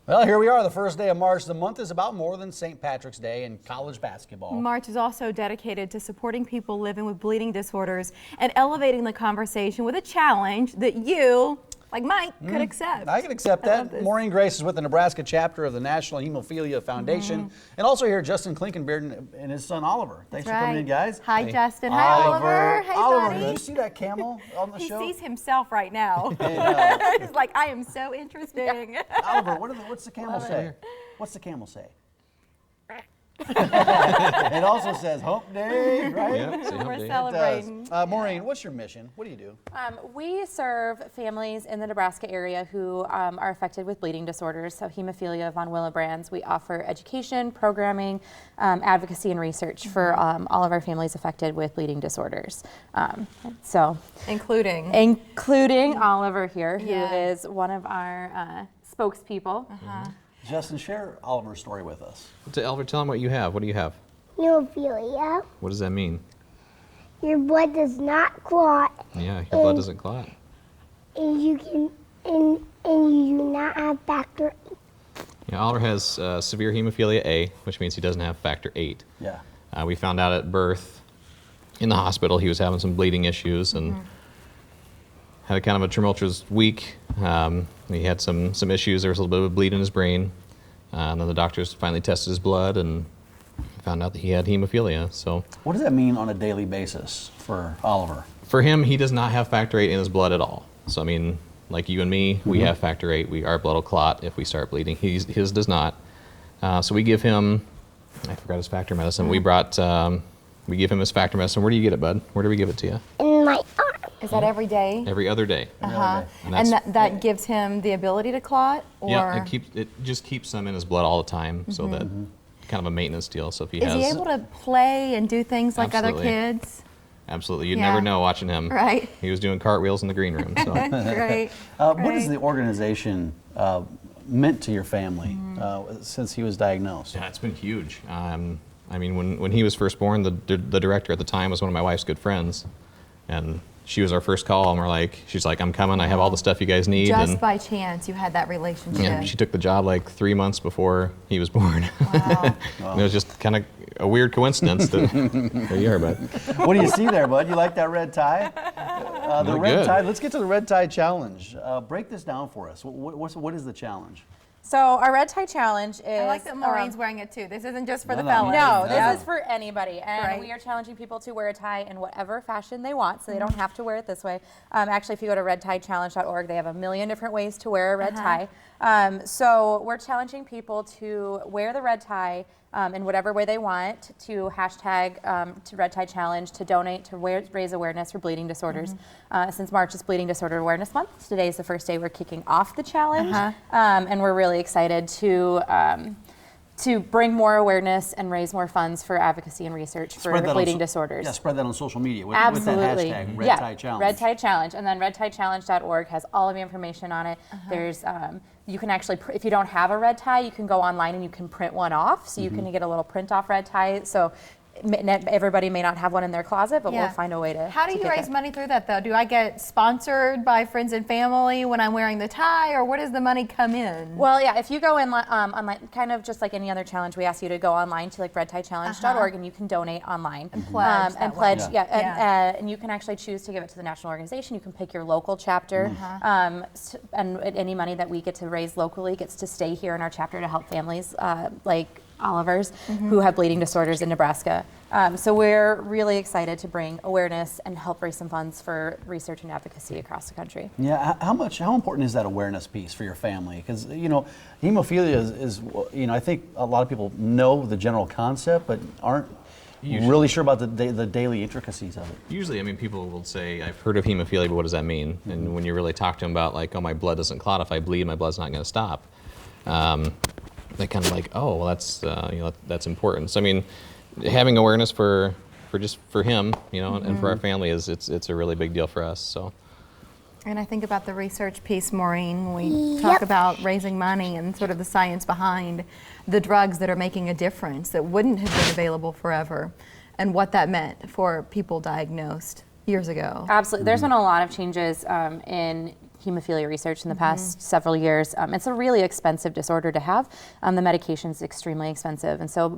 Well, here we are, the first day of March. The month is about more than St. Patrick's Day and college basketball. March is also dedicated to supporting people living with bleeding disorders and elevating the conversation with a challenge that you, like Mike, could accept. I can accept that. Maureen Grace is with the Nebraska Chapter of the National Hemophilia Foundation. And also here, Justin Klinkenbeard and his son Oliver. Thanks for coming in, guys. Hi, Justin. Hi, Oliver. Hey, Oliver, buddy. did you see that camel on the show? He sees himself right now. He's like, I am so interesting. Oliver, what's the camel say? What's the camel say? It also says Hump Day, right? Yep, We're celebrating. Maureen, what's your mission? What do you do? We serve families in the Nebraska area who are affected with bleeding disorders, so hemophilia von Willebrand's. We offer education, programming, advocacy, and research for all of our families affected with bleeding disorders. Including Oliver here, who is one of our spokespeople. Justin, share Oliver's story with us. Oliver, tell him what you have. What do you have? Hemophilia. What does that mean? Your blood does not clot. Yeah, your blood doesn't clot. And you do not have factor 8. Yeah, Oliver has severe hemophilia A, which means he doesn't have factor 8. Yeah. We found out at birth in the hospital he was having some bleeding issues and had a kind of a tumultuous week. He had some issues. There was a little bit of a bleed in his brain. And then the doctors finally tested his blood and found out that he had hemophilia. So, what does that mean on a daily basis for Oliver? For him, he does not have factor 8 in his blood at all. So, I mean, like you and me, we have factor 8. Our blood will clot if we start bleeding. His does not. So we give him, I forgot his factor medicine. We give him his factor medicine. Where do you get it, bud? Where do we give it to you? In my arm. Is that every day? Every other day. And that gives him the ability to clot? Or? Yeah, it just keeps some in his blood all the time, so that kind of a maintenance deal. So if he Is he able to play and do things like other kids? Absolutely. You'd never know watching him. Right. He was doing cartwheels in the green room. So. Great. What has the organization meant to your family since he was diagnosed? Yeah, it's been huge. I mean, when he was first born, the director at the time was one of my wife's good friends, and she was our first call, and she's like, I'm coming, I have all the stuff you guys need. Just by chance, you had that relationship. Yeah, she took the job like 3 months before he was born. Wow. And it was just kind of a weird coincidence that there you are, bud. What do you see there, bud? You like that red tie? The red tie, let's get to the red tie challenge. Break this down for us. What is the challenge? So our red tie challenge is... I like that Maureen's wearing it too. This isn't just for the fellas. No, this is for anybody. And we are challenging people to wear a tie in whatever fashion they want, so they don't have to wear it this way. Actually, if you go to redtiechallenge.org, they have a million different ways to wear a red tie. So we're challenging people to wear the red tie in whatever way they want, to hashtag to Red Tie Challenge, to donate, to raise awareness for bleeding disorders. Since March is Bleeding Disorder Awareness Month, today is the first day we're kicking off the challenge, and we're really excited to bring more awareness and raise more funds for advocacy and research for bleeding disorders. Yeah, spread that on social media with Absolutely. that hashtag, Red Tie Challenge. Red Tie Challenge. And then redtiechallenge.org has all of the information on it. There's, you can actually, if you don't have a red tie, you can go online and you can print one off. So you can get a little print off red tie. So everybody may not have one in their closet, but we'll find a way to. How do you raise money through that, though? Do I get sponsored by friends and family when I'm wearing the tie, or where does the money come in? Well, yeah, if you go in online, kind of just like any other challenge, we ask you to go online to like redtiechallenge.org, and you can donate online and pledge. And you can actually choose to give it to the national organization. You can pick your local chapter, and any money that we get to raise locally gets to stay here in our chapter to help families like Oliver's who have bleeding disorders in Nebraska. So we're really excited to bring awareness and help raise some funds for research and advocacy across the country. Yeah, how important is that awareness piece for your family? Because hemophilia is I think a lot of people know the general concept, but aren't really sure about the daily intricacies of it. Usually, I mean, people will say, I've heard of hemophilia, but what does that mean? And when you really talk to them about like, oh, my blood doesn't clot, if I bleed, my blood's not going to stop. They kind of like, oh, well, that's important. So I mean, having awareness for him, and for our family it's a really big deal for us. So. And I think about the research piece, Maureen, when we talk about raising money and sort of the science behind the drugs that are making a difference that wouldn't have been available forever, and what that meant for people diagnosed years ago. Absolutely. There's been a lot of changes in hemophilia research in the past several years. It's a really expensive disorder to have. The medication is extremely expensive, and so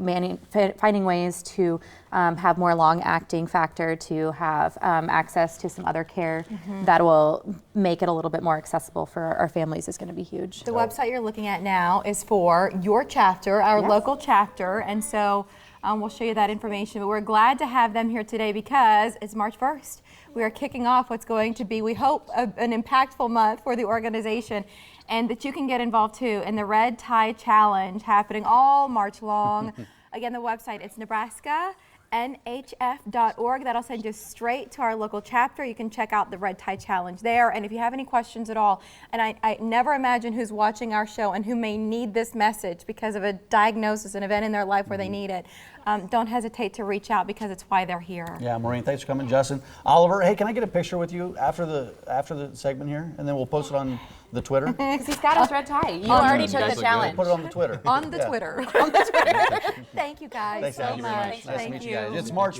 finding ways to have more long-acting factor, to have access to some other care that will make it a little bit more accessible for our families is going to be huge. The website you're looking at now is for your chapter, our local chapter, and so we'll show you that information. But we're glad to have them here today because it's March 1st. We are kicking off what's going to be, we hope, an impactful month for the organization, and that you can get involved too in the Red Tie Challenge happening all March long. Again, the website, it's NebraskaNHF.org. That'll send you straight to our local chapter. You can check out the Red Tie Challenge there. And if you have any questions at all, and I never imagine who's watching our show and who may need this message because of a diagnosis, an event in their life where they need it, don't hesitate to reach out because it's why they're here. Yeah, Maureen, thanks for coming. Justin, Oliver, hey, can I get a picture with you after the segment here, and then we'll post it on the Twitter? Because he's got his red tie. You already took the challenge. Put it on the Twitter. On the Twitter. On the Twitter. Thank you guys Thanks, so Ashley, very much. much. Nice to Thank meet you guys. It's March